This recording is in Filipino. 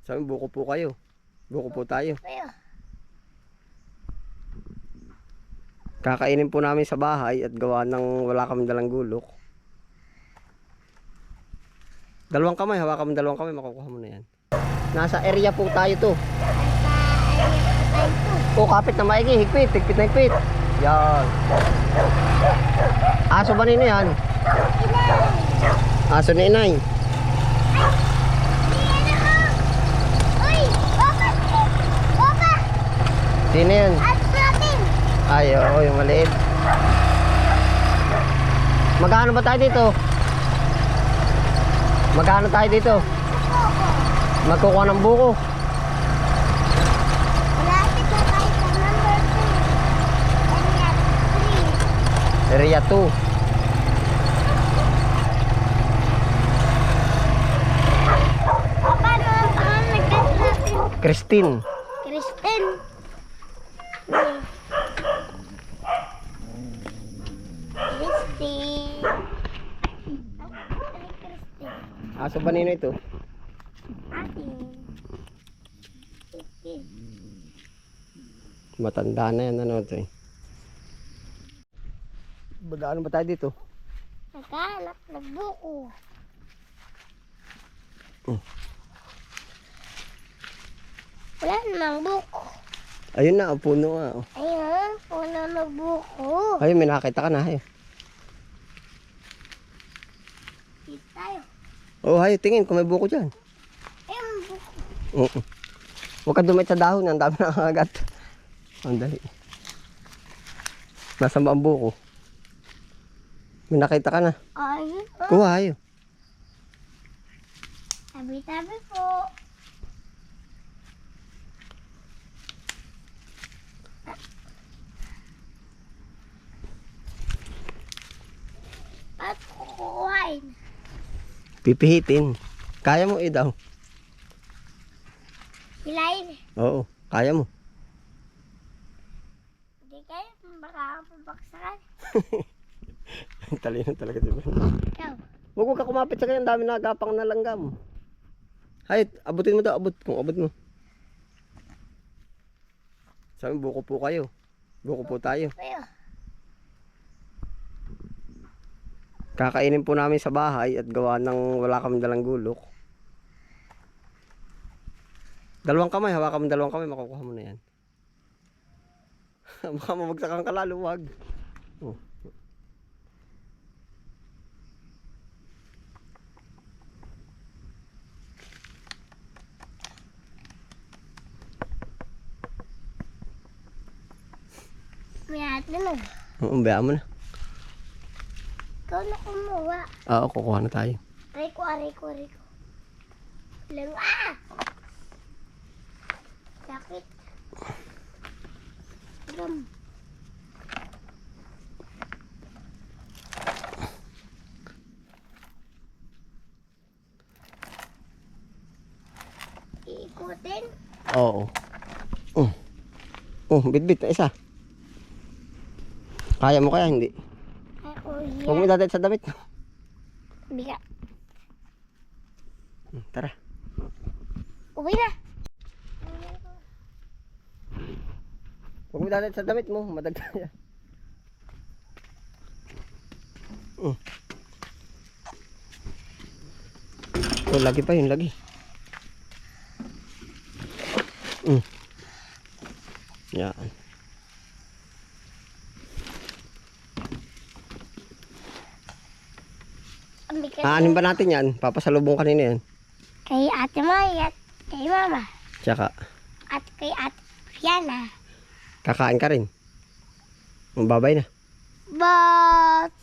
Sabi, buko po kayo. Buko po tayo. Kakainin po namin sa bahay at gawa ng wala kami dalang gulok. Dalawang kamay, hawakan mo dalawang kamay, makukuha mo na yan. Nasa area po tayo to. O, kapit na maigi, higpit na higpit. Yan. Aso ba nino yan? Aso ni inay. Sino yan? Ay, oo, yung maliit. Magkano ba tayo dito? Magkano tayo dito? Magkukuha ng buko. Malapit na tayo sa number 2. Area 2. Paano ang pangalan ng guest natin? Christine. Kristen. Kristen. Aso ba nino ito? Ating. Matanda na yan, ano ito eh. Magkano ba tayo dito? Nagkahanap ng buko. Wala namang buko. Ayun na, ang puno nga. Oh. Ayun, puno ng buko. Ayun, may nakita ka na. Ayun. Dito tayo. Oh, hay, tingin kung may buko dyan. Ayun, buko. Oo. Huwag ka dumit sa dahon, ang dami nakakagat. Ang dali. Nasaan ba ang buko? May nakita ka na. Ayun, oh. Kuha, ayun. Tabi-tabi po. Ba't kukuhain? Pipihitin. Kaya mo daw. Hilahin. Oo, kaya mo. Hindi kayo, baka ang pabaksakan. Talino talaga, diba? Ikaw. Huwag ka kumapit sa kanya, ang dami nagapang na langgam. Hay, abutin mo daw, abot. Kung abot mo. Sabi, buko po kayo. Buko po tayo. Kayo. Kakainin po namin sa bahay at gawa ng wala kami dalang gulok. Dalawang kamay, hawakan mo dalawang kamay, makukuha mo na yan. Baka mamagsakan ka lalo, wag. Oh. May atin na. Bayaan mo na. Ikaw na kumuha. Oo, kukuha na tayo. Riko. Lang sakit. Ram. Iikutin. Oo. Bitbit na isa. Kaya mo kaya hindi? Ay, kuya. Huwag mo idadait sa damit. Biga. Tara. Uwi na. Huwag mo idadait sa damit mo. Madagda yan. Oh, lagi pa yun, lagi. Yan. Aanin ba natin yan? Papasalubong kanina yan. Kay ate May at kay mama. Tsaka, At kay ate Fiana. kakain ka rin. Babay na. But